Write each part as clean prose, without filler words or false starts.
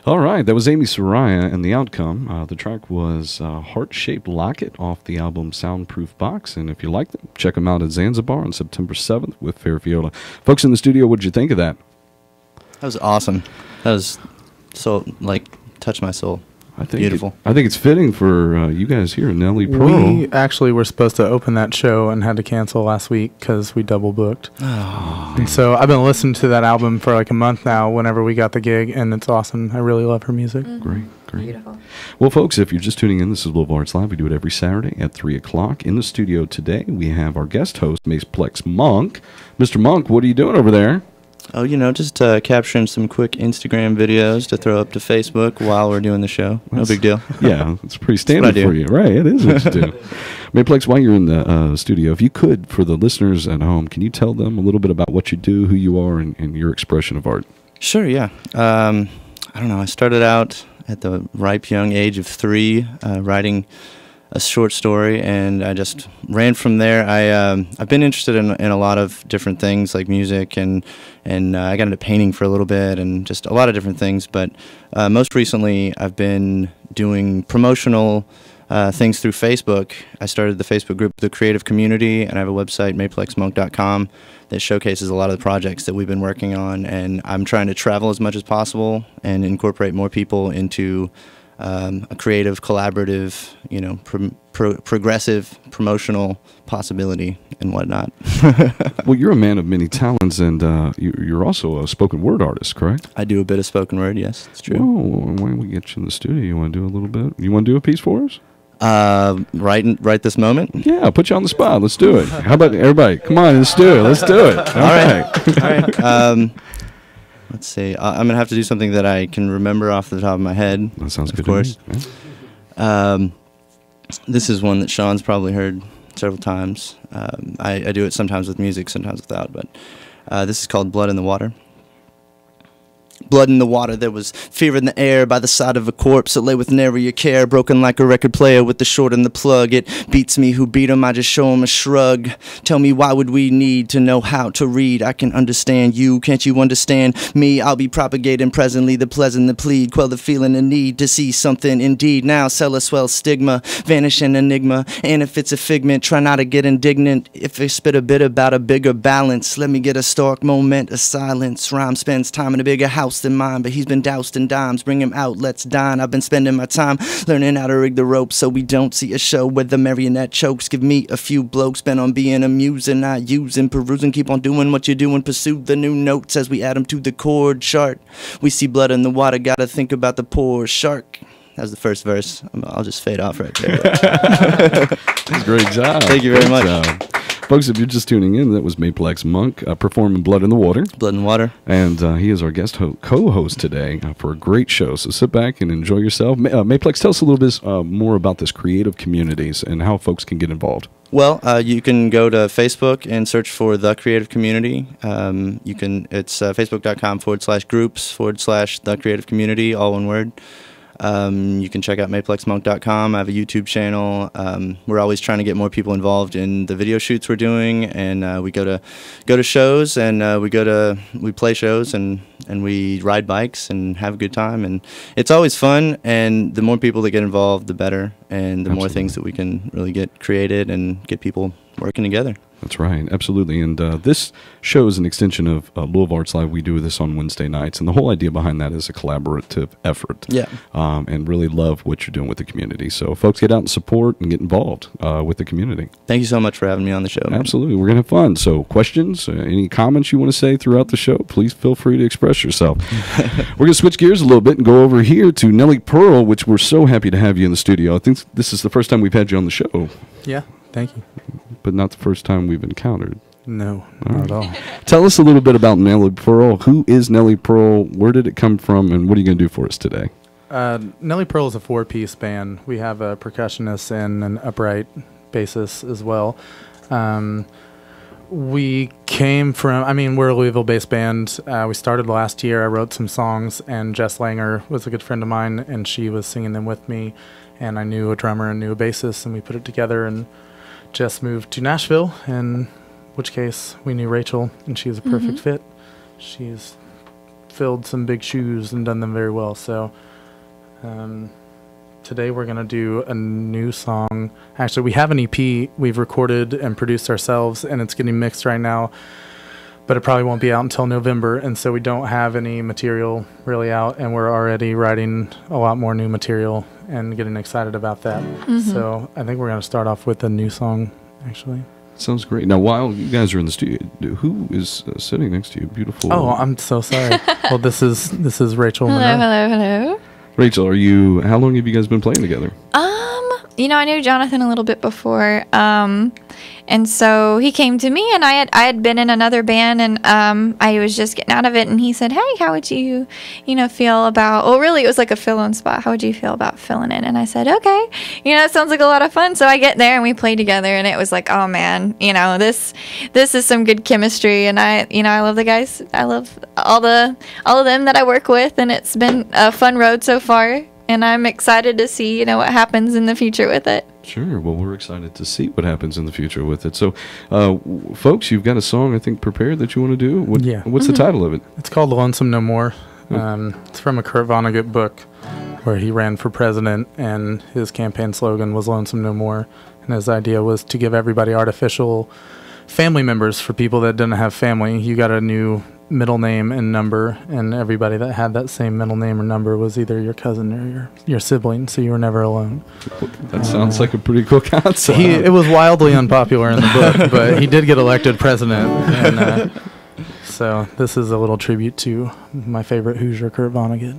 All right, that was Amy Soraya, and the outcome, the track was Heart-Shaped Locket off the album Soundproof Box, and if you like them, check them out at Zanzibar on September 7th with Fair Viola. Folks in the studio, what did you think of that? That was awesome. That was so, like, touched my soul. Beautiful. I think it's fitting for you guys here, Nelly Pearl. We actually were supposed to open that show and had to cancel last week because we double booked. Oh. And so I've been listening to that album for like a month now whenever we got the gig, and it's awesome. I really love her music. Great. Beautiful. Well, folks, if you're just tuning in, this is Louisville Arts Live. We do it every Saturday at 3 o'clock. In the studio today, we have our guest host, Maplex Monk. Mr. Monk, what are you doing over there? Oh, just capturing some quick Instagram videos to throw up to Facebook while we're doing the show. No big deal. Yeah, it's pretty standard for you. Right, it is what you do. Maplex, while you're in the studio, if you could, for the listeners at home, can you tell them a little bit about what you do, who you are, and your expression of art? Sure, yeah. I don't know. I started out at the ripe young age of 3 writing a short story, and I just ran from there. I've been interested in a lot of different things like music, and I got into painting for a little bit, and just a lot of different things. But most recently, I've been doing promotional things through Facebook. I started the Facebook group, The Creative Community, and I have a website, maplexmonk.com, that showcases a lot of the projects that we've been working on. And I'm trying to travel as much as possible and incorporate more people into a creative, collaborative, progressive, promotional possibility and whatnot. Well, you're a man of many talents, and you're also a spoken word artist, correct? I do a bit of spoken word, yes, it's true. Well, why don't we get you in the studio? You want to do a little bit? You want to do a piece for us? Right this moment? Yeah, I'll put you on the spot. Let's do it. How about everybody? Come on, let's do it. Let's do it. All right. Let's see. I'm going to have to do something that I can remember off the top of my head. That sounds good. Of course. Yeah. This is one that Sean's probably heard several times. I do it sometimes with music, sometimes without. But this is called Blood in the Water. Blood in the water, there was fear in the air by the side of a corpse that lay with nary care, broken like a record player with the short and the plug. It beats me who beat him, I just show him a shrug. Tell me, why would we need to know how to read? I can understand you, can't you understand me? I'll be propagating presently the pleasant, the plead, quell the feeling and need to see something indeed. Now sell a swell stigma, vanish an enigma, and if it's a figment, try not to get indignant. If I spit a bit about a bigger balance, let me get a stark moment of silence. Rhyme spends time in a bigger house than mine, but he's been doused in dimes. Bring him out, let's dine. I've been spending my time learning how to rig the rope so we don't see a show where the marionette chokes. Give me a few blokes bent on being amusing, not using, perusing. Keep on doing what you're doing. Pursue the new notes as we add them to the chord chart. We see blood in the water, gotta think about the poor shark. That was the first verse. I'll just fade off right there. That's a great job. Thank you very much. Folks, if you're just tuning in, that was Maplex Monk performing Blood in the Water. Blood in the Water. And he is our guest co-host today for a great show. So sit back and enjoy yourself. Maplex, tell us a little bit more about this creative communities and how folks can get involved. Well, you can go to Facebook and search for The Creative Community. It's facebook.com/groups/The Creative Community, all one word. You can check out maplexmonk.com. I have a YouTube channel. We're always trying to get more people involved in the video shoots we're doing, and we go to shows, and we play shows, and we ride bikes and have a good time, and it's always fun. And the more people that get involved, the better, and the more things that we can really get created and get people working together. That's right, absolutely. And this show is an extension of Louisville Arts Live. We do this on Wednesday nights, and the whole idea behind that is a collaborative effort. Yeah. And really love what you're doing with the community. So folks, get out and support and get involved with the community. Thank you so much for having me on the show. Absolutely. We're going to have fun. So questions, any comments you want to say throughout the show, please feel free to express yourself. We're going to switch gears a little bit and go over here to Nelly Pearl, which we're so happy to have you in the studio. I think this is the first time we've had you on the show. Yeah, thank you. But not the first time we've encountered. No, not at all. Tell us a little bit about Nelly Pearl. Who is Nelly Pearl? Where did it come from? And what are you going to do for us today? Nelly Pearl is a 4-piece band. We have a percussionist and an upright bassist as well. We came from, we're a Louisville-based band. We started last year. I wrote some songs, and Jess Langer was a good friend of mine, and she was singing them with me. And I knew a drummer and knew a bassist, and we put it together, and Jess moved to Nashville, in which case we knew Rachel, and she was a perfect fit. She's filled some big shoes and done them very well. So today we're going to do a new song. Actually, we have an EP we've recorded and produced ourselves, and it's getting mixed right now, but it probably won't be out until November, and so we don't have any material really out, and we're already writing a lot more new material and getting excited about that. So I think we're going to start off with a new song, actually. Sounds great. Now, while you guys are in the studio, who is sitting next to you? Beautiful. Oh, I'm so sorry. Well, this is Rachel. Hello. Rachel, how long have you guys been playing together? I knew Jonathan a little bit before, and so he came to me, and I had been in another band, and I was just getting out of it, and he said, "Hey, how would you, feel about?" Well, really, it was like a fill-in spot. How would you feel about filling in? And I said, "Okay, it sounds like a lot of fun." So I get there, and we play together, and it was like, oh man, this is some good chemistry, and I love the guys. I love all of them that I work with, and it's been a fun road so far. And I'm excited to see, what happens in the future with it. Sure. Well, we're excited to see what happens in the future with it. So, folks, you've got a song, I think, prepared that you want to do. What's the title of it? It's called Lonesome No More. It's from a Kurt Vonnegut book where he ran for president, and his campaign slogan was Lonesome No More. And his idea was to give everybody artificial family members for people that didn't have family. You got a new middle name and number, and everybody that had that same middle name or number was either your cousin or your sibling, so you were never alone. That sounds like a pretty cool concept. It was wildly unpopular in the book, but he did get elected president, and so this is a little tribute to my favorite Hoosier, Kurt Vonnegut.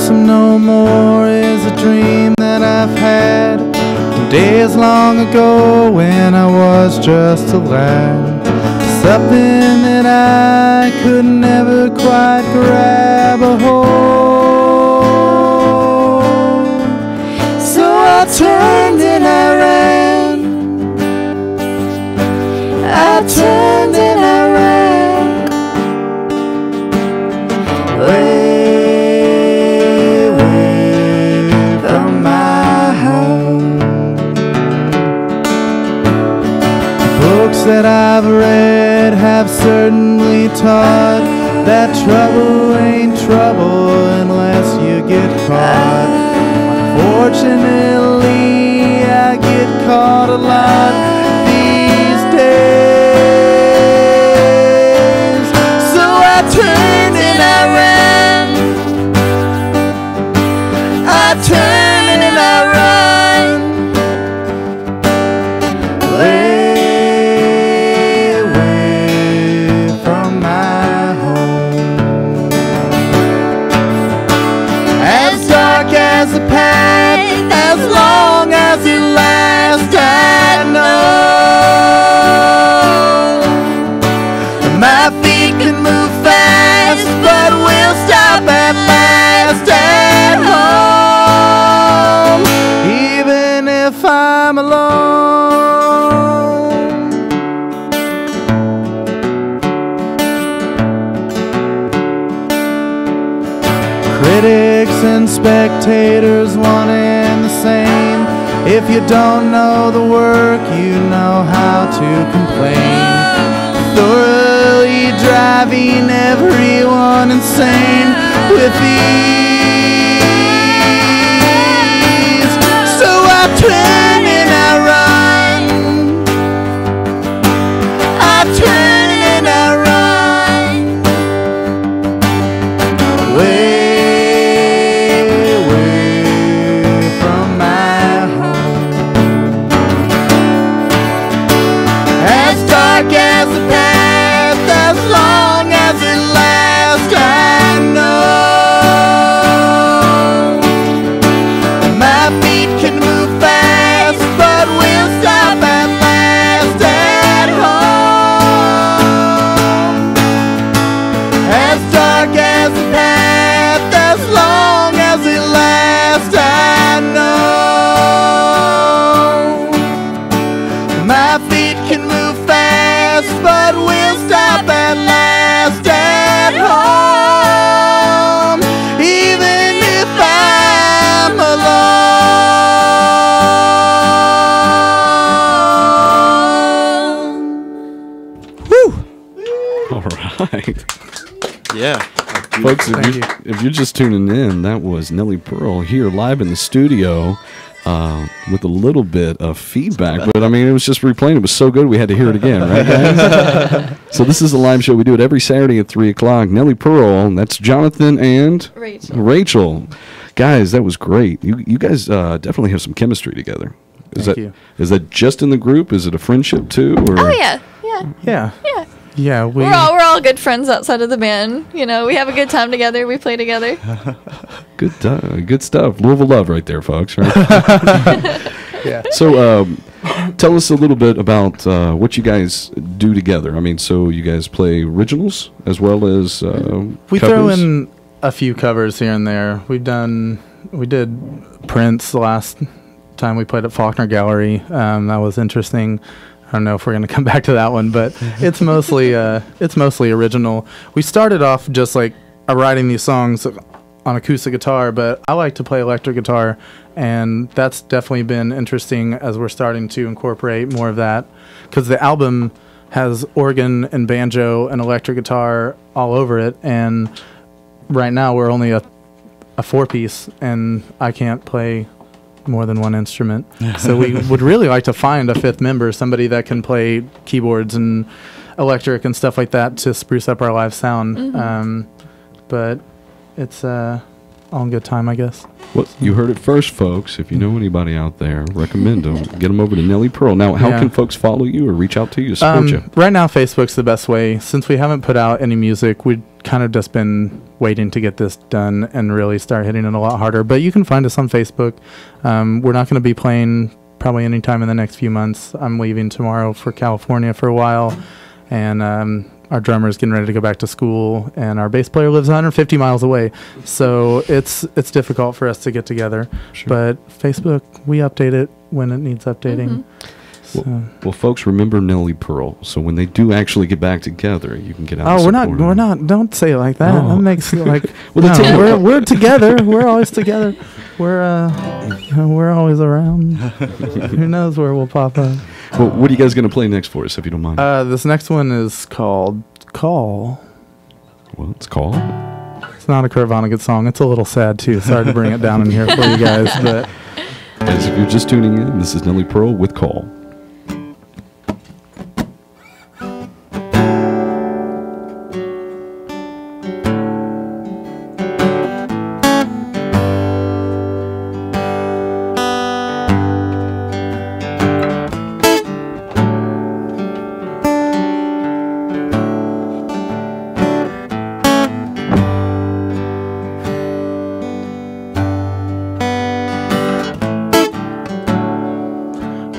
No more is a dream that I've had from days long ago when I was just a lad. Something that I could never quite grab a hold. So I turned and I ran. I turned and I ran. Books that I've read have certainly taught that trouble ain't trouble unless you get caught. Unfortunately, I get caught a lot these days. So I turned and I ran. I turned and I ran. As a path, as long as it lasts, I know my feet can move fast, but we'll stop at last at home, even if I'm alone. Critics and spectators, one and the same. If you don't know the work, you know how to complain. Thoroughly driving everyone insane with ease. So I turn and I run. I turn and I run. As a path, as long as it lasts, I know Yeah. Folks, Thank you. if you're just tuning in, that was Nellie Pearl here live in the studio with a little bit of feedback. But, I mean, it was just replaying. It was so good we had to hear it again, right, guys? So this is a live show. We do it every Saturday at 3 o'clock. Nellie Pearl, that's Jonathan and Rachel. Guys, that was great. You guys definitely have some chemistry together. Thank you. Is that just in the group? Is it a friendship, too? Or? Oh, yeah. Yeah, We're all good friends outside of the band. You know, we have a good time together. We play together. Good stuff. Louisville love right there, folks. Right? yeah. So, tell us a little bit about what you guys do together. I mean, so you guys play originals as well as We covers? throw in a few covers here and there. We did Prince the last time we played at Faulkner Gallery. That was interesting. I don't know if we're going to come back to that one, but it's mostly original. We started off just like writing these songs on acoustic guitar, but I like to play electric guitar, and that's definitely been interesting as we're starting to incorporate more of that, because the album has organ and banjo and electric guitar all over it, and right now we're only a 4-piece, and I can't play more than one instrument. So we would really like to find a 5th member, somebody that can play keyboards and electric and stuff like that to spruce up our live sound. But it's all in good time, I guess. Well, you heard it first, folks. If you know anybody out there, recommend them. Get them over to Nellie Pearl. Now, how can folks follow you or reach out to you to support you? Right now, Facebook's the best way. Since we haven't put out any music, we've kind of just been waiting to get this done and really start hitting it a lot harder. But you can find us on Facebook. We're not going to be playing probably anytime in the next few months. I'm leaving tomorrow for California for a while, and our drummer is getting ready to go back to school, and our bass player lives 150 miles away. So it's difficult for us to get together. Sure. But Facebook, we update it when it needs updating. Well, folks, remember Nellie Pearl. So when they do actually get back together, you can get out. Oh, we're not. Don't say it like that. Oh. That makes it like Well, no, we're together. We're always together. We're always around. Who knows where we'll pop up? Well, what are you guys going to play next for us, if you don't mind? This next one is called Call. Well, it's called. It's not a Kurt Vonnegut song. It's a little sad too. Sorry to bring it down in here for you guys, but As if you're just tuning in, this is Nellie Pearl with Call.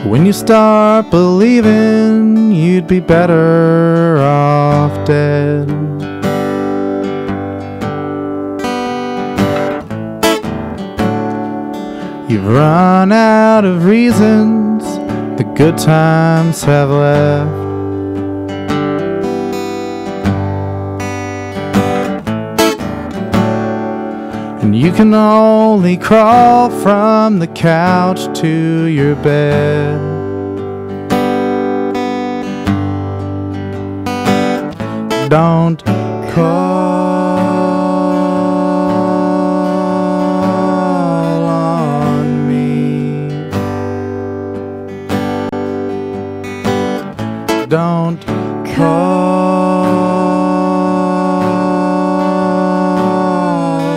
when you start believing you'd be better off dead. You've run out of reasons, the good times have left. And you can only crawl from the couch to your bed. Don't call on me. Don't call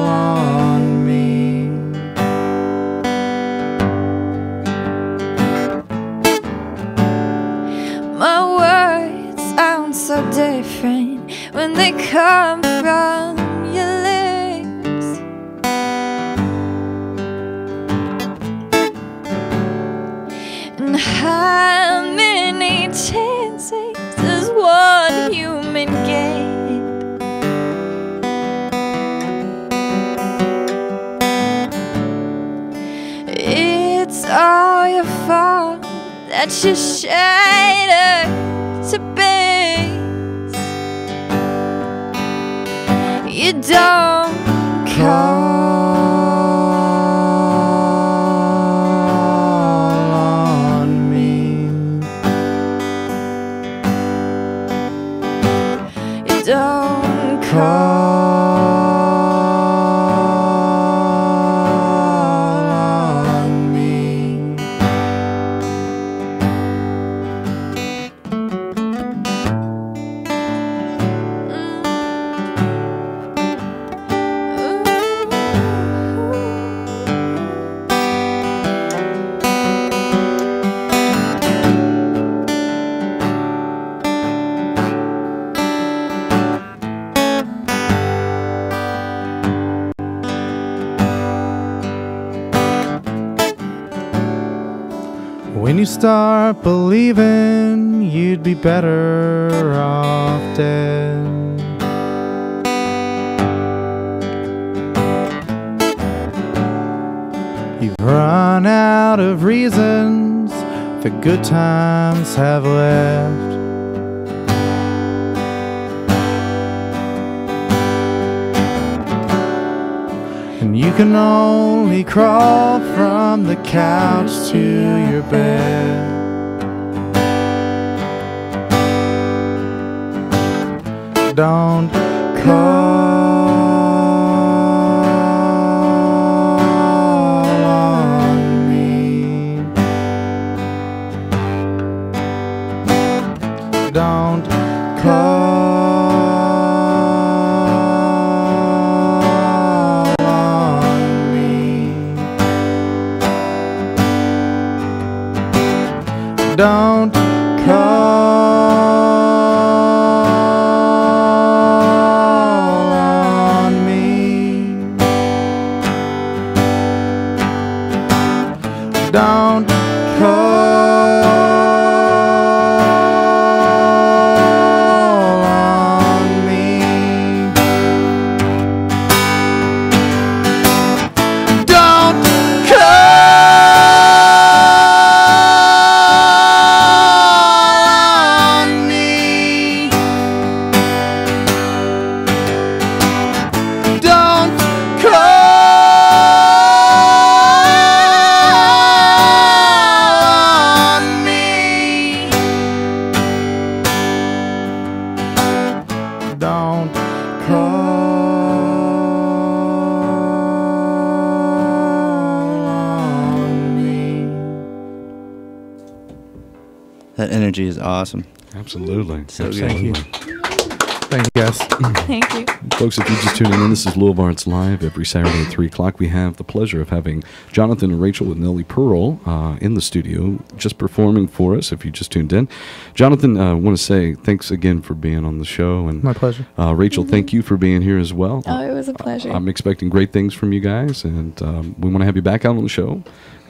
on me. My words sound so different when they come from your lips. And how many chances does one human get? It's all your fault that you shattered to bits. You don't Call on me. you don't Call when you start believing you'd be better off dead. You've run out of reasons the good times have left. And you can only crawl from the couch to your bed. Don't call on me. Don't call on me. Don't call on me. Don't call on me. Don't call on me. Don't call on me. Don't call on me. That energy is awesome. Absolutely. So good. Thank you. Thank you, guys. Thank you. Folks, if you're just tuning in, this is Louisville Arts Live. Every Saturday at 3 o'clock, we have the pleasure of having Jonathan and Rachel with Nellie Pearl in the studio, just performing for us, if you just tuned in. Jonathan, I want to say thanks again for being on the show. And My pleasure. Rachel, thank you for being here as well. Oh, it was a pleasure. I'm expecting great things from you guys, and we want to have you back out on the show.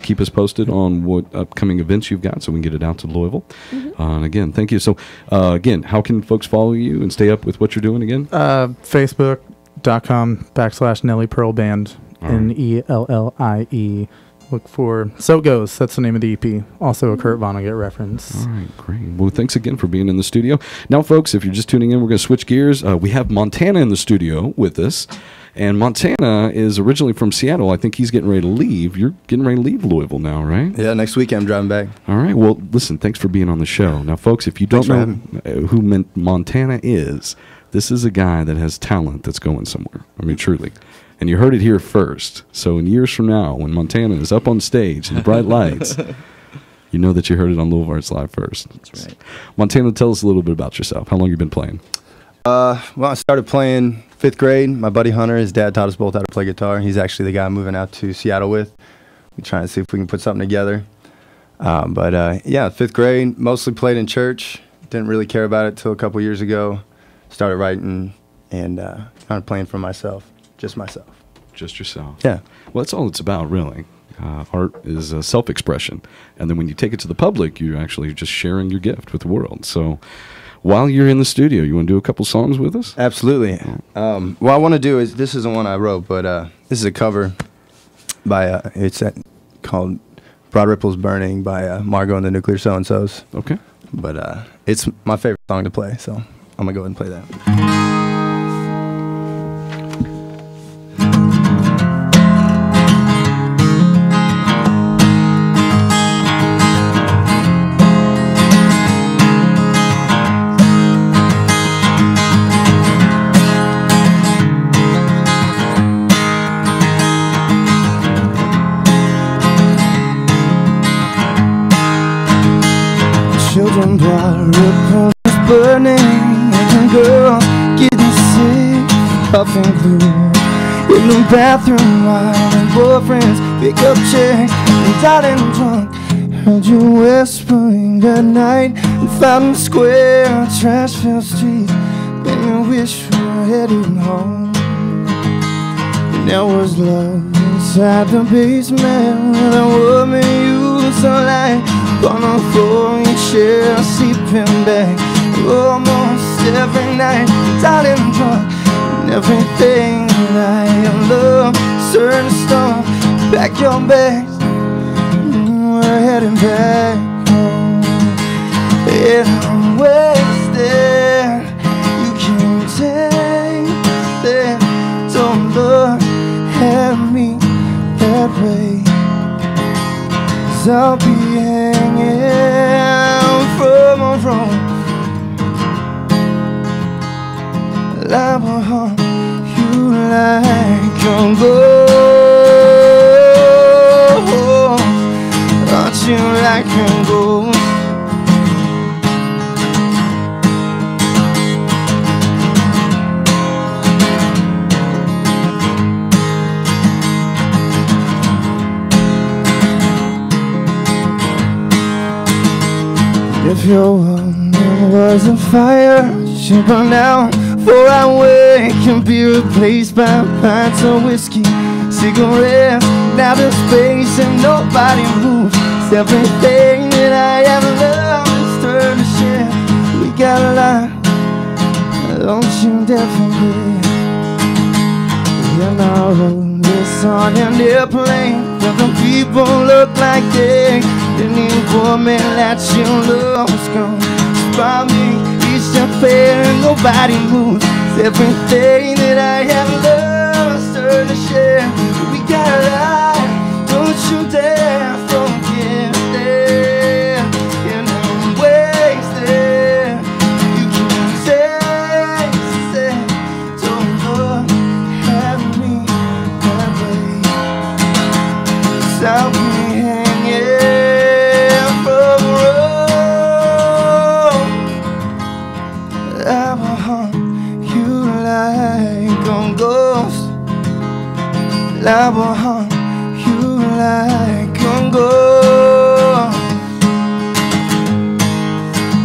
Keep us posted on what upcoming events you've got so we can get it out to Louisville. And again, thank you. So, again, how can folks follow you and stay up with what you're doing again? Facebook.com/Nellie Pearl Band. All right. Nellie. Look for So It Goes. That's the name of the EP. Also a Kurt Vonnegut reference. All right, great. Well, thanks again for being in the studio. Now, folks, if you're just tuning in, we're going to switch gears. We have Montana in the studio with us. And Montana is originally from Seattle. I think he's getting ready to leave. You're getting ready to leave Louisville now, right? Yeah, next week I'm driving back. All right. Well, listen, thanks for being on the show. Now, folks, if you don't Thanks know who Montana is, this is a guy that has talent that's going somewhere. I mean, truly. And you heard it here first. So in years from now, when Montana is up on stage in the bright lights, you know that you heard it on Louisville Arts Live first. That's right. Montana, tell us a little bit about yourself. How long you been playing? Well, I started playing 5th grade. My buddy Hunter, his dad taught us both how to play guitar. He's actually the guy I'm moving out to Seattle with. We're trying to see if we can put something together. Yeah, 5th grade, mostly played in church. Didn't really care about it till a couple years ago. Started writing and kind of playing for myself, just myself. Just yourself. Yeah. Well, that's all it's about, really. Art is self-expression. And then when you take it to the public, you're actually just sharing your gift with the world. So while you're in the studio, you want to do a couple songs with us? Absolutely. What I want to do is, this isn't one I wrote, but this is a cover by, called Broad Ripples Burning by Margot and the Nuclear So-and-Sos. Okay. But it's my favorite song to play, so I'm going to go ahead and play that. Children, blood ripples burning, and girls getting sick, puffing glue in the bathroom while their boyfriends pick up chicks and died and drunk. Heard you whispering that night in Fountain Square, Trashville Street. Made me wish we were heading home. And there was love inside the basement where the woman used to lie. share sleeping bag. Almost every night, darling, drunk. And everything that I love, certain stuff. Pack your bags, we're heading back home. And I'm wasted, you can take it. Don't look at me that way, 'cause I'll be hanging from a rope. I will hunt you like a ghost, hunt you like a ghost. If your world was a fire, it should burn out before I wake and be replaced by pints of whiskey, cigarettes, now the space and nobody moves. It's everything that I ever loved is turned to shit. We got a lot, don't you dare forget. And I wrote this on an airplane, where the people look like they any woman that you love is gonna spot me. Each step and nobody moves. It's everything that I have loved is turned to share. We got a lot, don't you dare forget that. And I'm wasted, you can taste it. Don't look at me that way, 'cause I'll be hanging from a rope. I will hunt you like a ghost. I will hunt you like a ghost,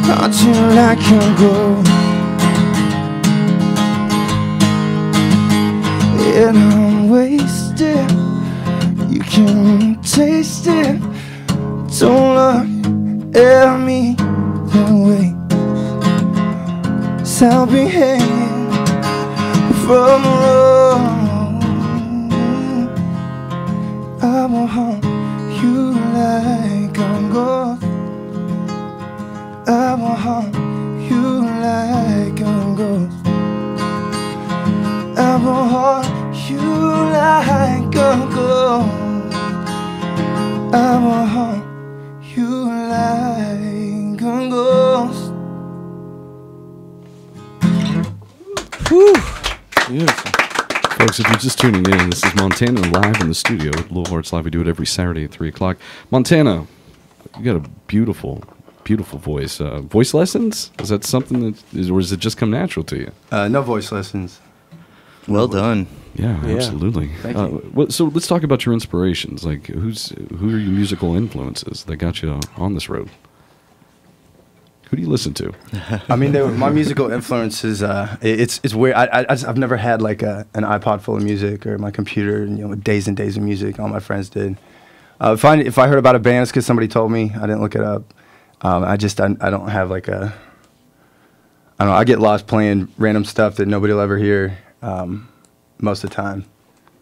hunt you like a ghost. And I'm wasted, you can taste it. Don't look at me that way, 'cause I'll be hanging from a rope. I will hunt you like a ghost. I will hunt you like a ghost. I will hunt you like a ghost. I will hunt you like a ghost. Whew. Beautiful. Folks, if you're just tuning in, this is Montana live in the studio at Louisville Arts Live. We do it every Saturday at 3 o'clock. Montana, you got a beautiful, beautiful voice. Voice lessons? Is that something that is, or does it just come natural to you? No voice lessons. Well done. Yeah, absolutely. Thank you. So let's talk about your inspirations. Like, who are your musical influences that got you on this road? Who do you listen to? I mean, my musical influences. It's weird. I've never had like an iPod full of music or my computer, days and days of music. All my friends did. If I heard about a band, it's because somebody told me. I didn't look it up. I don't have like a. I don't know. I get lost playing random stuff that nobody will ever hear. Most of the time,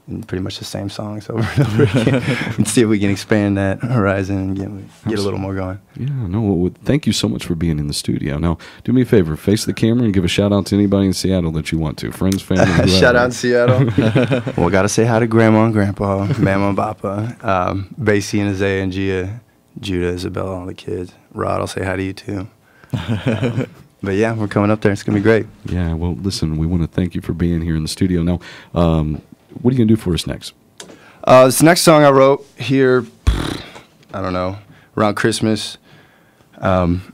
and pretty much the same songs over and over again. And see if we can expand that horizon and get a little more going. Yeah, no, well, thank you so much for being in the studio. Now, do me a favor, face the camera and give a shout out to anybody in Seattle that you want to. Friends, family, whoever. Shout out Seattle. Well, gotta say hi to Grandma and Grandpa, Mama and Papa, Basie and Isaiah and Gia, Judah, Isabella, all the kids. Rod, I'll say hi to you too. But yeah, we're coming up there. It's going to be great. Yeah, well, listen, we want to thank you for being here in the studio. Now, what are you going to do for us next? This next song I wrote here, I don't know, around Christmas.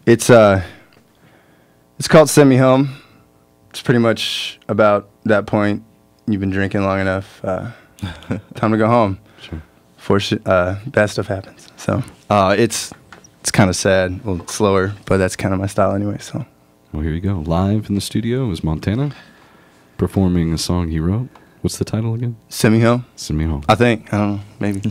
It's called Send Me Home. It's pretty much about that point. You've been drinking long enough. Time to go home. Sure. Before bad stuff happens. So it's kind of sad, a little slower, but that's kind of my style anyway, so. Well, here you go. Live in the studio is Montana performing a song he wrote. What's the title again? Send Me Home. Send Me Home. I think. I don't know. Maybe.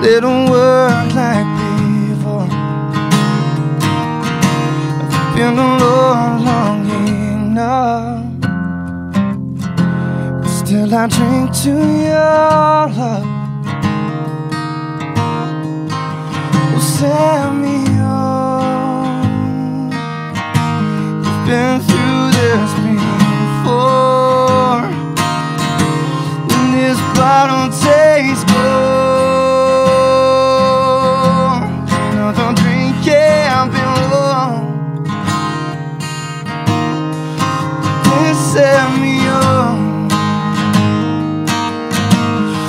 they don't work like before. I've been alone long enough, but still I drink to your love. Well, send me home. We've been through this before, and this bottle tastes gold. Another drink can't be long. Please send me home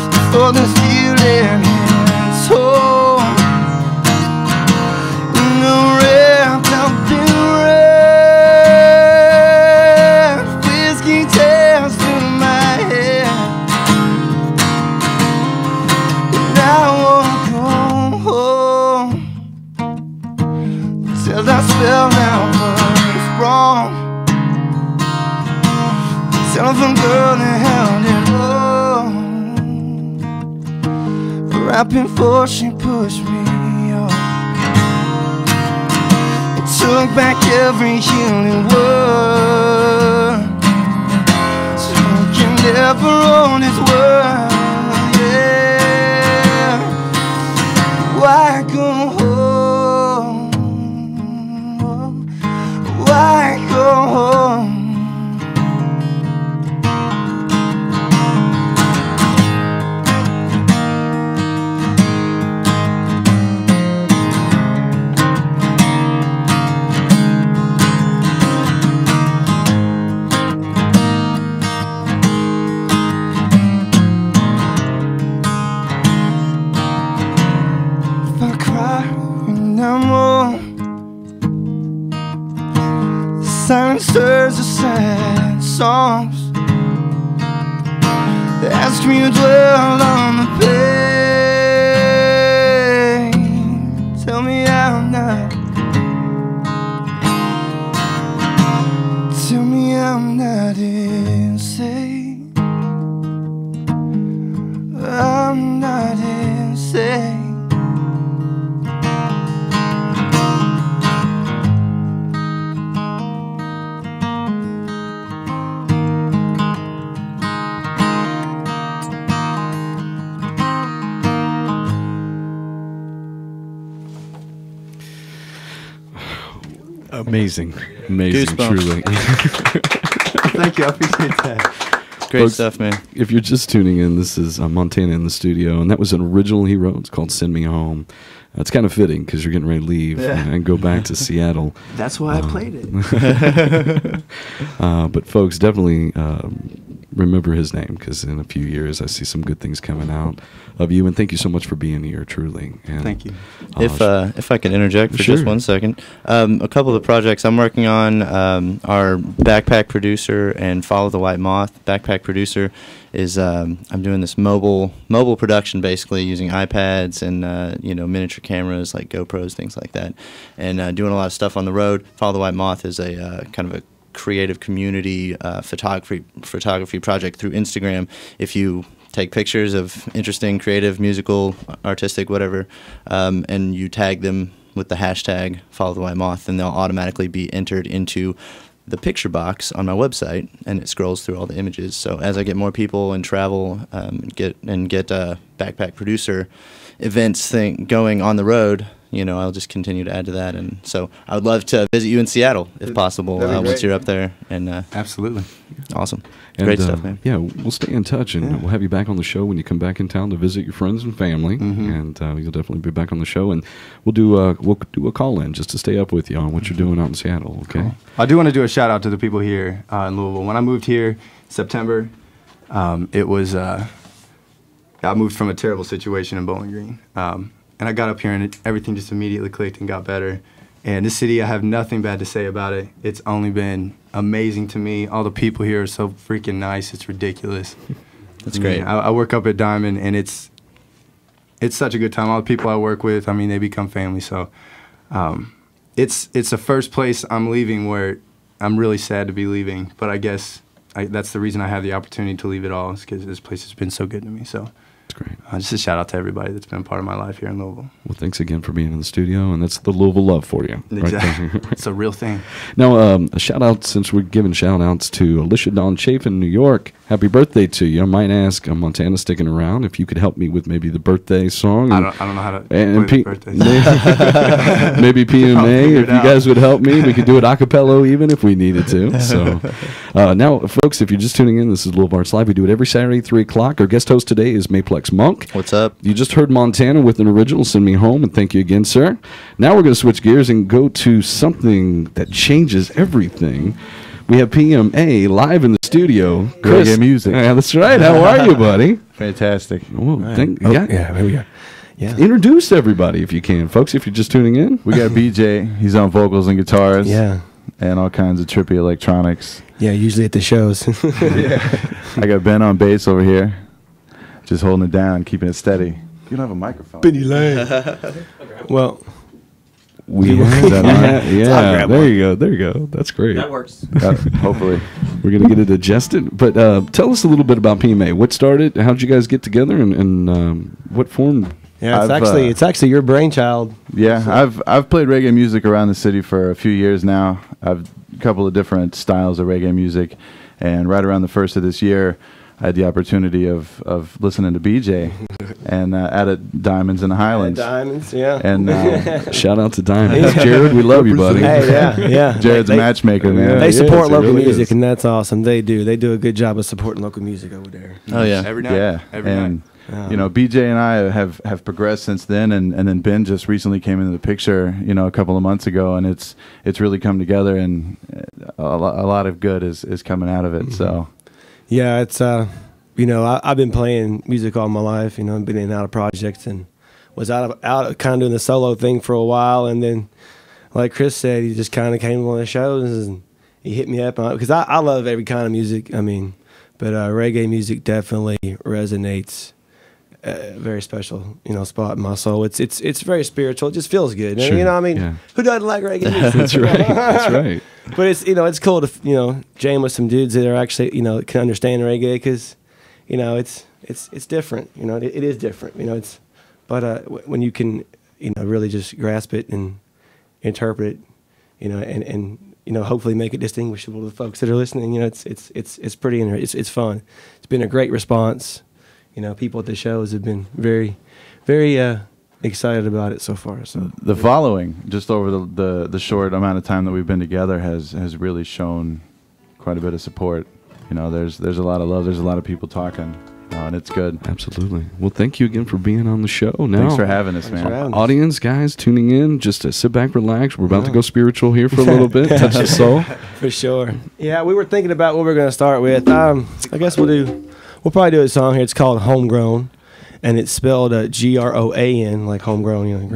before this feeling hits home. And I'm wrapped up in red, whiskey tears through my head, and I won't go home till I spell out what's wrong. Telephone girl that held it low, right before she pushed me off. It took back every healing word, so I can never own this world. Yeah, why go home? Why go home? If I cry when I'm home, the silence stirs the sad songs. They ask me to dwell on the pain. Tell me I'm not. Tell me I'm not insane. I'm not insane. Amazing, amazing, Goosebumps. truly. Thank you, I appreciate that. Great Folks, stuff, man. If you're just tuning in, this is Montana in the studio, and that was an original he wrote. It's called "Send Me Home." It's kind of fitting because you're getting ready to leave and go back to Seattle. That's why I played it. But folks, definitely remember his name, because in a few years I see some good things coming out of you. And thank you so much for being here, truly. And, Thank you. If I can interject for Sure. just 1 second, a couple of the projects I'm working on are Backpack Producer and Follow the White Moth. Backpack Producer is I'm doing this mobile production, basically using iPads and miniature cameras like GoPros, things like that, and doing a lot of stuff on the road. Follow the White Moth is a kind of a creative community photography project through Instagram. If you take pictures of interesting, creative, musical, artistic, whatever, and you tag them with the hashtag Follow the White Moth, then they'll automatically be entered into the picture box on my website, and it scrolls through all the images. So as I get more people and travel, get Backpack Producer events going on the road, I'll just continue to add to that. And so I would love to visit you in Seattle if possible once you're up there. And Absolutely. Awesome. And, Great stuff, man. Yeah, we'll stay in touch, and we'll have you back on the show when you come back in town to visit your friends and family. And you'll definitely be back on the show, and we'll do a call in just to stay up with you on what you're doing out in Seattle. Okay. Cool. I do want to do a shout out to the people here in Louisville. When I moved here September, it was I moved from a terrible situation in Bowling Green, and I got up here and everything just immediately clicked and got better. And this city, I have nothing bad to say about it. It's only been amazing to me. All the people here are so freaking nice. It's ridiculous. That's great. I work up at Diamond, and it's such a good time. All the people I work with, I mean, they become family. So it's the first place I'm leaving where I'm really sad to be leaving. But I guess that's the reason I have the opportunity to leave it all, is because this place has been so good to me. So That's great. just a shout out to everybody that's been a part of my life here in Louisville. Well, thanks again for being in the studio, and that's the Louisville love for you. Exactly. Right? It's a real thing. Now, a shout out, since we're giving shout outs to Alicia Dawn Chafin in New York. Happy birthday to you. I might ask Montana sticking around if you could help me with maybe the birthday song. I don't know how to and play birthdays. Maybe PMA, if you out. guys would help me. We could do it a cappella even if we needed to. So now, folks, if you're just tuning in, this is Louisville Arts Live. We do it every Saturday, 3 o'clock. Our guest host today is Mayplex Monk. What's up? You just heard Montana with an original, Send Me Home, and thank you again, sir. Now we're going to switch gears and go to something that changes everything. We have PMA live in the studio. Chris, Reggae music. Yeah, that's right. How are you, buddy? Fantastic. Oh, Yeah, here we go. Yeah. Introduce everybody if you can, folks, if you're just tuning in. We got BJ. He's on vocals and guitars. Yeah. And all kinds of trippy electronics. Yeah, usually at the shows. I got Ben on bass over here, just holding it down, keeping it steady. You don't have a microphone. Benny Lane. Well, We have that on. Yeah, grab there one. you go. There you go. That's great. That works. Hopefully. We're going to get it adjusted. But tell us a little bit about PMA. What started? How did you guys get together? And what form? yeah, I've, it's actually your brainchild. Yeah, I've played reggae music around the city for a few years now. I've a couple of different styles of reggae music, and right around the first of this year, I had the opportunity of listening to BJ and at Diamonds in the Highlands. Diamonds, yeah. And Shout out to Diamond. Jared, we love you, buddy. Hey, yeah. Jared's a matchmaker, man. They Yeah, support it local really music, is. and that's awesome. They do. They do a good job of supporting local music over there. Oh yeah. Every night. Yeah, Every and night. you know, BJ and I have progressed since then, and then Ben just recently came into the picture, you know, a couple of months ago, and it's really come together, and a lot of good is coming out of it. So Yeah, it's you know, I've been playing music all my life. You know, I've been in and out of projects, and was out of kind of doing the solo thing for a while, and then, like Chris said, he just kind of came to one of the shows and he hit me up because I love every kind of music. I mean, but reggae music definitely resonates. Very special, you know, spot in my soul. It's very spiritual. It just feels good. Sure, You know, I mean, yeah. who doesn't like reggae music? That's right. That's right. But it's, you know, it's cool to, you know, jam with some dudes that are actually, you know, can understand reggae, because, you know, it's different. You know, it is different. You know, but when you can, you know, really just grasp it and interpret it, you know, and you know, hopefully make it distinguishable to the folks that are listening. You know, it's pretty it's fun. It's been a great response. You know, people at the shows have been very, very excited about it so far. So the following, just over the short amount of time that we've been together, has really shown quite a bit of support. You know, there's a lot of love. There's a lot of people talking, and it's good. Absolutely. Well, thank you again for being on the show. Now, Thanks for having us, Thanks man. for having us. audience, guys, tuning in, just to sit back, relax. We're about to go spiritual here for a little bit, touch the soul. for sure. Yeah, we were thinking about what we're going to start with. I guess we'll probably do a song here. It's called Homegrown, and it's spelled G-R-O-A-N, like homegrown, you know,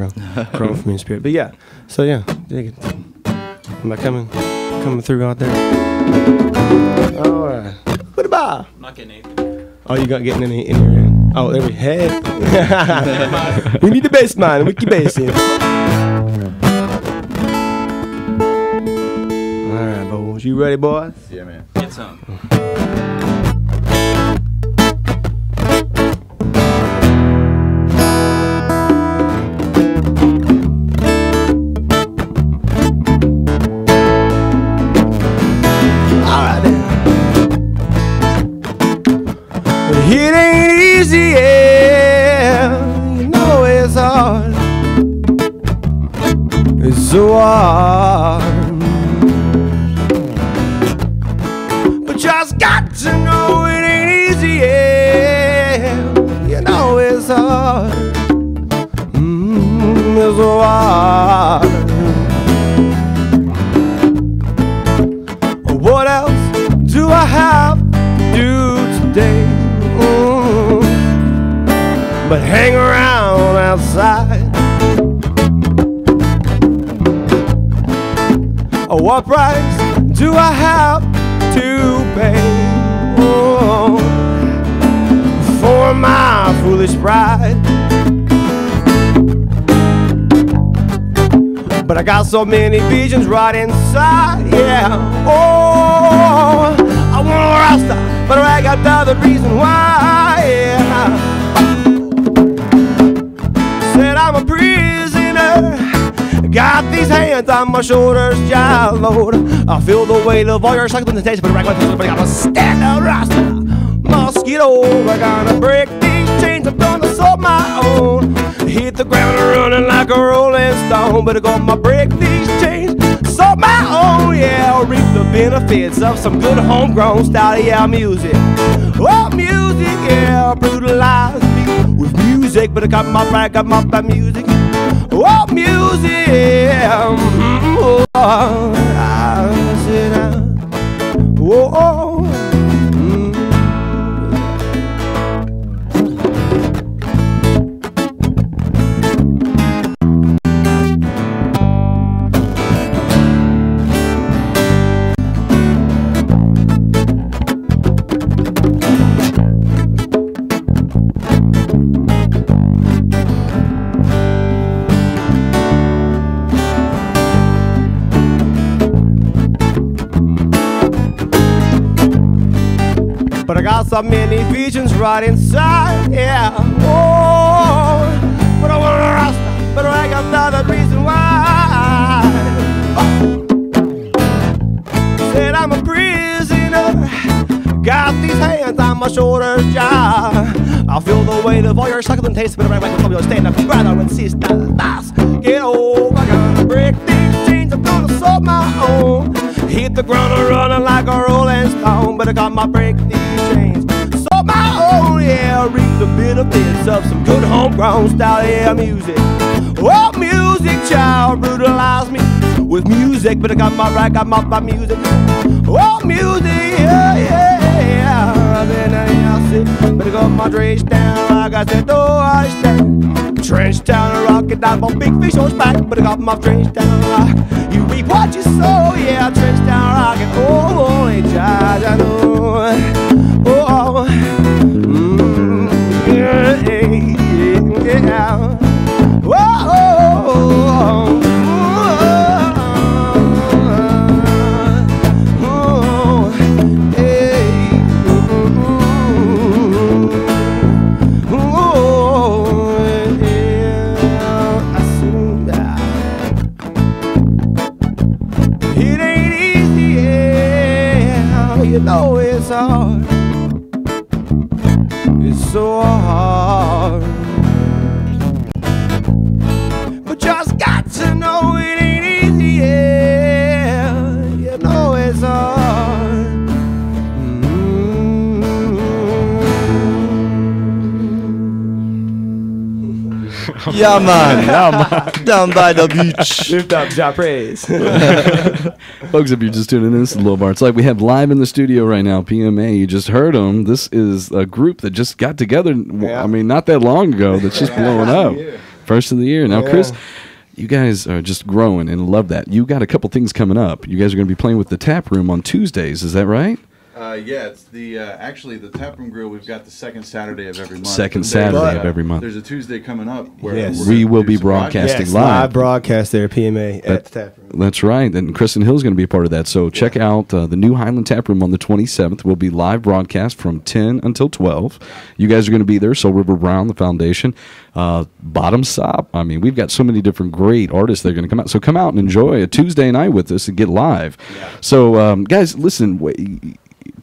grown from your spirit. But yeah, so yeah, dig it. Am I coming through out there? All right. Goodbye. I'm not getting anything. Oh, you got getting in your Oh, there we head. We need the bass line. We keep bass in. All right, boys. You ready, boys? Yeah, man. Get some. It ain't easy, yeah. You know it's hard. It's so hard. But just got to know it ain't easy, yeah. You know it's hard. It's so hard. What else do I have to do today? But hang around outside. Oh, what price do I have to pay for my foolish pride? But I got so many visions right inside, yeah. Oh, I want a Rasta, but I got the other reason why, yeah. hands on my shoulders, child, Lord. I feel the weight of all your circumstances, but right now, but I gotta stand up, Rasta. Mosquito, I gotta break these chains, I'm gonna solve my own. Hit the ground running like a rolling stone, but I'm gonna break these chains, solve my own. Yeah, I'll reap the benefits of some good homegrown style, yeah, music. Oh, music, yeah, brutalize me with music, but I got my music. Oh, music, yeah. Oh, I said, oh. But I got so many visions right inside, yeah. Oh, but I wanna rasta, but I got another reason why. Oh. Said I'm a prisoner, got these hands on my shoulders, yeah. I feel the weight of all your suckles and tastes, but right back to stand up, brother and sister. Get over, I gotta break these chains, I'm gonna solve my own. Hit the ground and running like a rolling stone, but I got my break these chains, so my own, yeah. Reap the benefits of some good homegrown style, yeah, music. Oh, music, child, brutalize me with music, but I got my music. Oh, music, yeah, yeah, yeah. Then I sit, but I got my drench down, like I said, oh, I stand. Trench down and rock it down for big fish on back, but I got my trench down rock. You reap what you sow, yeah, trench down rock it. Oh, only child I know. Oh, yeah, yeah, yeah. Whoa, you know it's hard, it's so hard, but just got to know it ain't easy, yeah, you know it's hard. Yeah, man. Down by the beach. Lift up, ja praise. Folks, if you're just tuning in, this is Louisville Arts Live. We have live in the studio right now, PMA. You just heard them. This is a group that just got together, I mean, not that long ago, that's just blowing up. First of the year. Now, Chris, you guys are just growing and love that. You got a couple things coming up. You guys are going to be playing with the Tap Room on Tuesdays. Is that right? Yeah, it's the actually the Tap Room Grill. We've got the second Saturday of every month. Second Saturday of every month. There's a Tuesday coming up where we will be broadcasting live broadcast there, PMA at the Tap Room. That's right, and Kristen Hill's going to be a part of that. So check out the new Highland Tap Room on the 27th. We'll be live broadcast from 10 until 12. You guys are going to be there. Soul River Brown, the foundation, Bottom Sop. I mean, we've got so many different great artists that are going to come out. So come out and enjoy a Tuesday night with us and get live. Yeah. So guys, listen.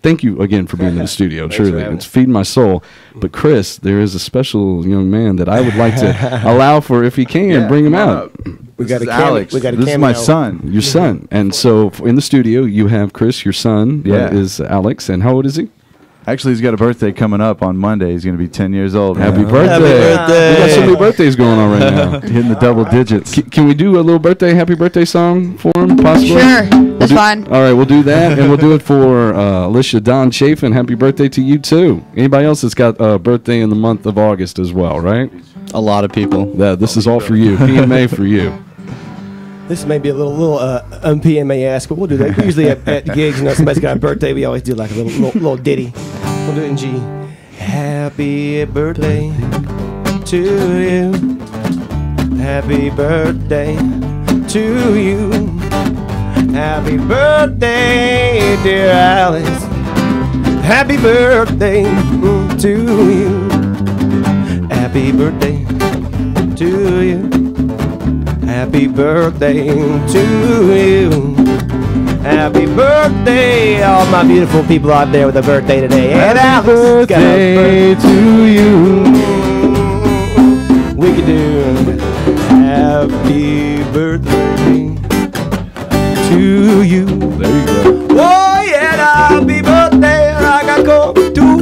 Thank you again for being in the studio. Truly, it's feeding my soul. But Chris, there is a special young man that I would like to allow for, if he can, bring him out. We got Alex. This is my son. Your son. And so in the studio, you have Chris, your son. That is Alex. And how old is he? Actually, he's got a birthday coming up on Monday. He's going to be 10 years old. Happy birthday. Happy birthday. We got so many birthdays going on right now. Hitting the double digits. Can we do a little happy birthday song for him, possibly? Sure. That's fine. All right, we'll do that. And we'll do it for Alicia Don Chafin. Happy birthday to you, too. Anybody else that's got a birthday in the month of August as well, right? A lot of people. This is all for you. PMA for you. This may be a little PMA-esque, but we'll do that. Usually at gigs, somebody's got a birthday, we always do like a little ditty. We'll do it in G. Happy birthday to you. Happy birthday to you. Happy birthday, dear Alice. Happy birthday to you. Happy birthday to you. Happy birthday to you. Happy birthday, all my beautiful people out there with a birthday today. And Happy birthday to you. We could do happy birthday to you. There you go. Oh yeah, happy birthday, I got come to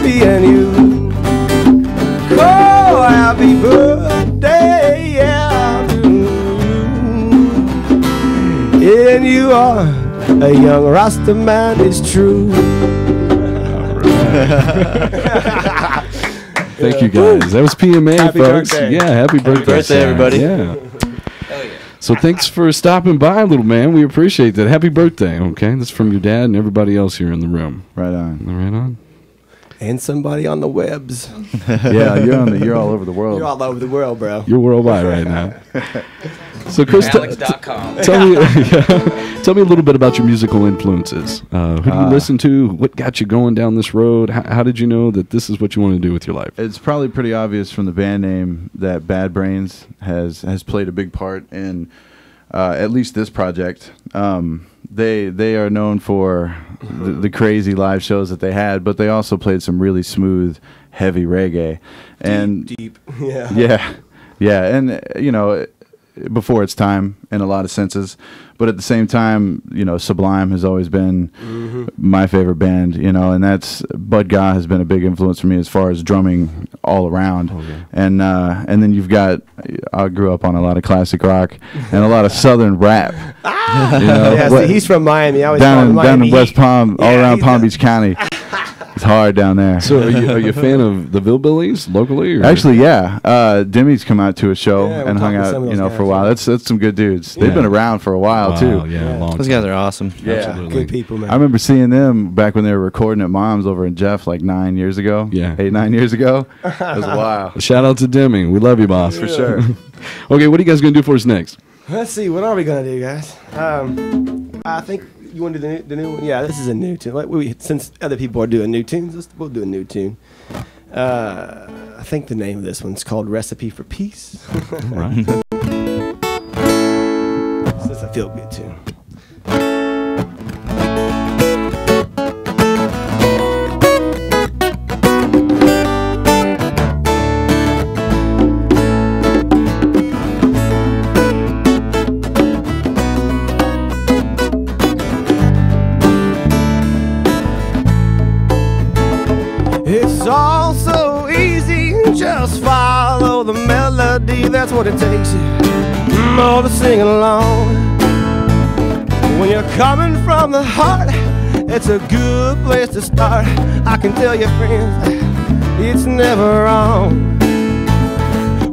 me and you. Oh, happy birthday, yeah, to you. And you are a young Rasta man, it's true. Thank you guys. That was PMA, Happy folks. birthday. Yeah, happy birthday, birthday, Sam. everybody. Yeah. So thanks for stopping by, little man. We appreciate that. Happy birthday. Okay, that's from your dad and everybody else here in the room. Right on. Right on. And somebody on the webs. Yeah, you're all over the world. You're all over the world, bro. You're worldwide right now. So, Chris, Alex.com. tell me a little bit about your musical influences. Who do you listen to? What got you going down this road? How did you know that this is what you want to do with your life? It's probably pretty obvious from the band name that Bad Brains has played a big part in at least this project. They are known for the crazy live shows that they had, but they also played some really smooth, heavy reggae. And Deep. Yeah. yeah, and you know, before its time in a lot of senses, but at the same time, you know, Sublime has always been my favorite band, you know, and that's Bud Ga has been a big influence for me as far as drumming all around. And then you've got, I grew up on a lot of classic rock and a lot of southern rap. You know, Yeah, see, he's from Miami. I was down Miami. in West Palm, all Yeah, around he's Palm Beach County. It's hard down there. So, are you a fan of the Hillbillies locally? Or? Actually, yeah. Demi's come out to a show Yeah, and we're hung talking to out, some of you those know, guys, for a while. yeah. That's some good dudes. They've Yeah. been around for a while Wow, too. Yeah, long Those time. guys are awesome. Yeah. Absolutely. Good people, man. I remember seeing them back when they were recording at Mom's over in Jeff like 9 years ago. Yeah. 8-9 years ago. It was wild. Shout out to Deming. We love you, boss. For sure. Okay, what are you guys going to do for us next? Let's see, what are we gonna do, guys? I think you want to do the new one. Yeah, this is a new tune. Since other people are doing new tunes, we'll do a new tune. I think the name of this one's called "Recipe for Peace." All right. So it's a feel-good tune. It's all so easy, just follow the melody, that's what it takes you all to sing along. When you're coming from the heart, it's a good place to start. I can tell you, friends, it's never wrong.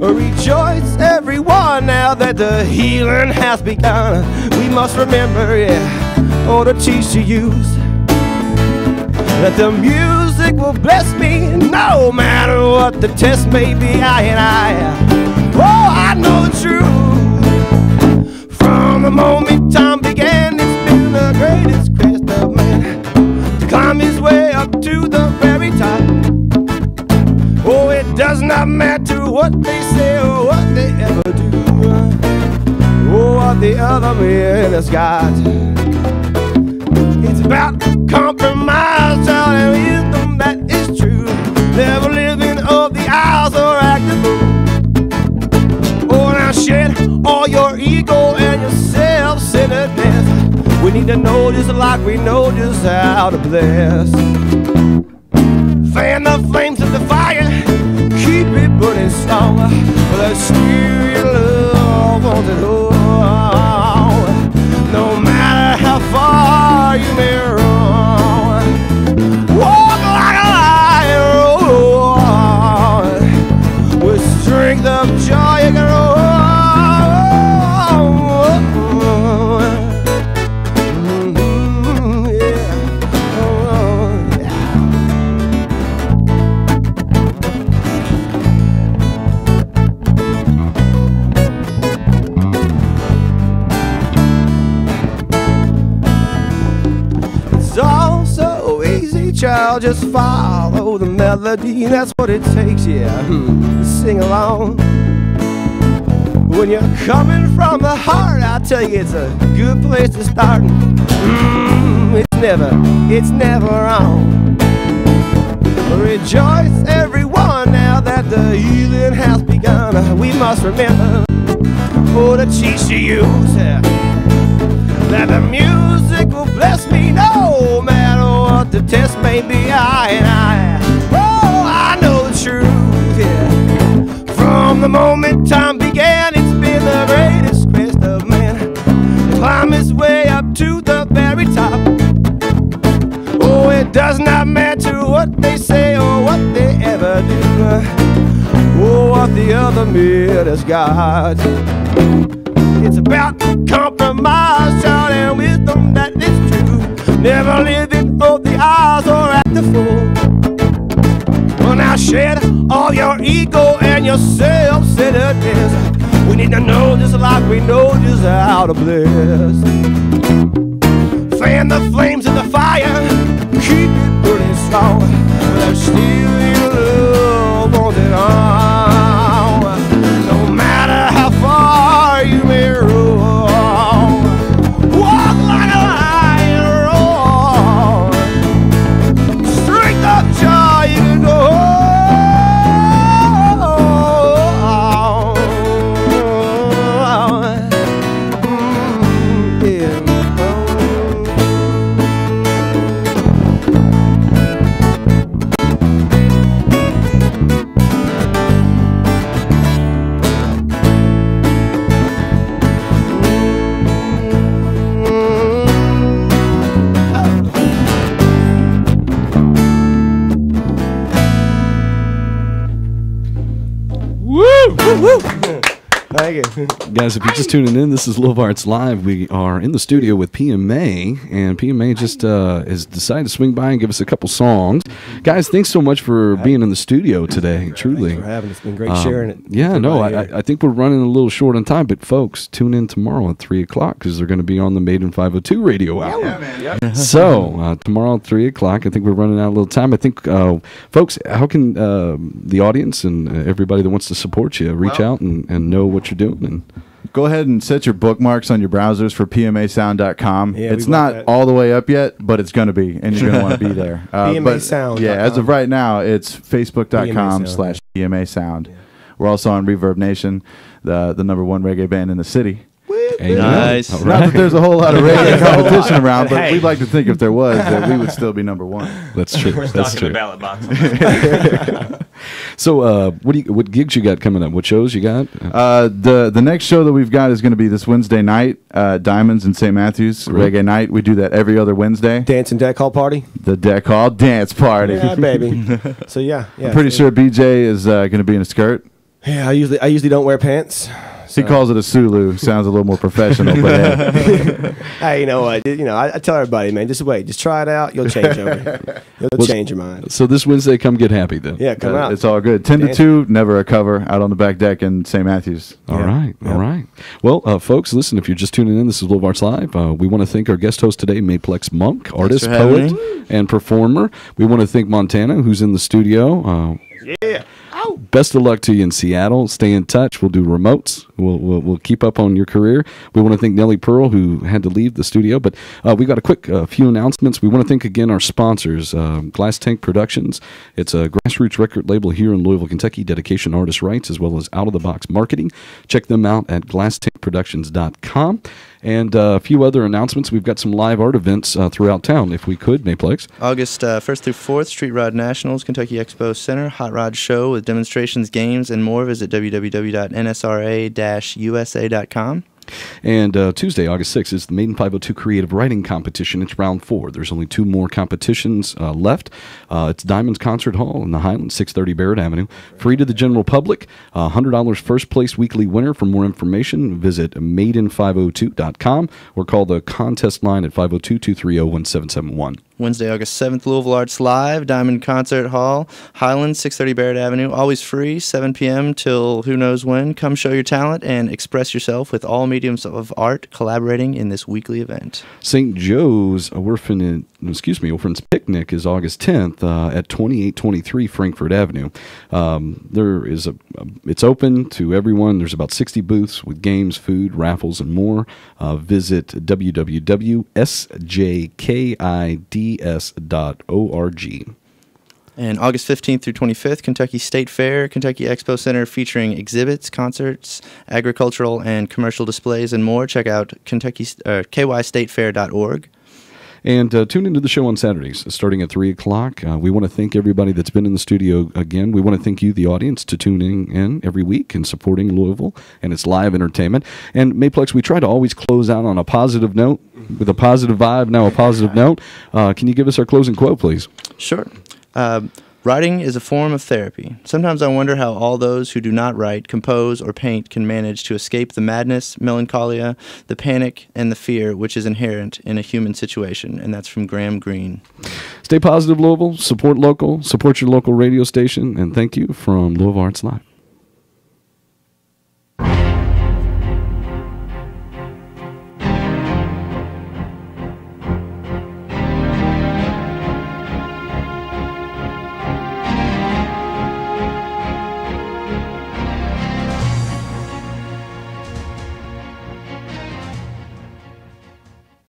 Rejoice, everyone, now that the healing has begun. We must remember, all the keys to use. That the music will bless me, no matter what the test may be. I know the truth. From the moment time began, it's been the greatest quest of man to climb his way up to the very top. Oh, it does not matter what they say or what they ever do, or what the other man has got. It's about compromise, child, and wisdom that is true. Never living of the eyes or acting. Oh, now shed all your ego and your self-centeredness. We need to know just like we know just how to bless. Fan the flames of the fire, keep it burning strong. The spirit love wants it all. No matter how far you may run, walk like a lion, with strength of joy you can roll. Child, just follow the melody, that's what it takes, yeah. Sing along. When you're coming from the heart, I tell you it's a good place to start. It's never wrong. Rejoice, everyone, now that the healing has begun. We must remember, oh, the cheats you use, that the music will bless me no matter what the test may be. I know the truth, yeah. From the moment time began, it's been the greatest quest of man. Climb his way up to the very top. Oh, it does not matter what they say or what they ever do. Oh, what the other man has got. It's about compromise, child, and wisdom that is true. Never living both the eyes or at the full. Well, now shed all your ego and your self-centeredness. We need to know just like we know just how to bless. Fan the flames of the fire, keep it burning strong. But still your love won't it on. No matter how far you may roam, walk like a lion, strength of joy you can go Thank you. Guys, if you're just tuning in, this is Louisville Arts Live. We are in the studio with PMA, and PMA just has decided to swing by and give us a couple songs. Guys, thanks so much for being in the studio today, truly. Thanks for having us. It's been great sharing it. Yeah, no, I think we're running a little short on time, but folks, tune in tomorrow at 3 o'clock because they're going to be on the Maiden 502 radio hour. Yeah, man. Yep. So, tomorrow at 3 o'clock, I think we're running out a little time. I think, folks, how can the audience and everybody that wants to support you reach out and know what you're doing? And Go ahead and set your bookmarks on your browsers for pmasound.com. Yeah, it's not all the way up yet, but it's going to be, and you're going to want to be there. PMAsound.com. Yeah, as of right now, it's facebook.com/PMAsound. Yeah. We're also on Reverb Nation, the number one reggae band in the city. Nice. Not that there's a whole lot of reggae competition around, but we'd like to think if there was, that we would still be number one. That's true. We're That's stocking true. the ballot box. So, what gigs you got coming up? What shows you got? The next show that we've got is going to be this Wednesday night, Diamonds in St. Matthews, Reggae Night. We do that every other Wednesday. Dance and Deck Hall Party? The Deck Hall Dance Party. Yeah, baby. So, yeah. I'm pretty sure BJ is going to be in a skirt. Yeah, I usually don't wear pants. He calls it a Sulu. Sounds a little more professional, but hey, you know what? I tell everybody, man, just wait, just try it out. You'll change over. You'll change your mind. So this Wednesday, come get happy then. Yeah, come out. It's all good. 10 to 2, never a cover, out on the back deck in St. Matthews. All right. Well, folks, listen, if you're just tuning in, this is Louisville Arts Live. We want to thank our guest host today, Maplex Monk, artist, poet, and performer. We want to thank Montana, who's in the studio. Yeah. Best of luck to you in Seattle. Stay in touch. We'll do remotes. We'll keep up on your career. We want to thank Nellie Pearl, who had to leave the studio, but we got a quick few announcements. We want to thank again our sponsors, Glass Tank Productions. It's a grassroots record label here in Louisville, Kentucky, dedication artist rights, as well as out-of-the-box marketing. Check them out at glasstankproductions.com. And a few other announcements. We've got some live art events throughout town, if we could, Maplex. August 1st through 4th, Street Rod Nationals, Kentucky Expo Center, Hot Rod Show with demonstrations, games, and more. Visit www.nsra-usa.com. And Tuesday, August 6th, is the Maiden 502 Creative Writing Competition. It's round 4. There's only 2 more competitions left. It's Diamonds Concert Hall in the Highlands, 630 Barrett Avenue. Free to the general public. $100 first place weekly winner. For more information, visit maiden502.com or call the contest line at 502-230-1771. Wednesday, August 7th, Louisville Arts Live, Diamond Concert Hall, Highlands, 630 Barrett Avenue. Always free, 7 p.m. till who knows when. Come show your talent and express yourself with all mediums of art collaborating in this weekly event. St. Joe's Orphanage Orphans Picnic is August 10th at 2823 Frankfurt Avenue. It's open to everyone. There's about 60 booths with games, food, raffles, and more. Visit www.sjkids.org. And August 15th through 25th, Kentucky State Fair, Kentucky Expo Center, featuring exhibits, concerts, agricultural and commercial displays, and more. Check out kystatefair.org. And tune into the show on Saturdays, starting at 3 o'clock. We want to thank everybody that's been in the studio again. We want to thank you, the audience, to tuning in every week and supporting Louisville and its live entertainment. And Mayplex, we try to always close out on a positive note, with a positive vibe, now a positive note. Can you give us our closing quote, please? Sure. Writing is a form of therapy. Sometimes I wonder how all those who do not write, compose, or paint can manage to escape the madness, melancholia, the panic, and the fear which is inherent in a human situation. And that's from Graham Greene. Stay positive, Louisville. Support local. Support your local radio station. And thank you from Louisville Arts Live.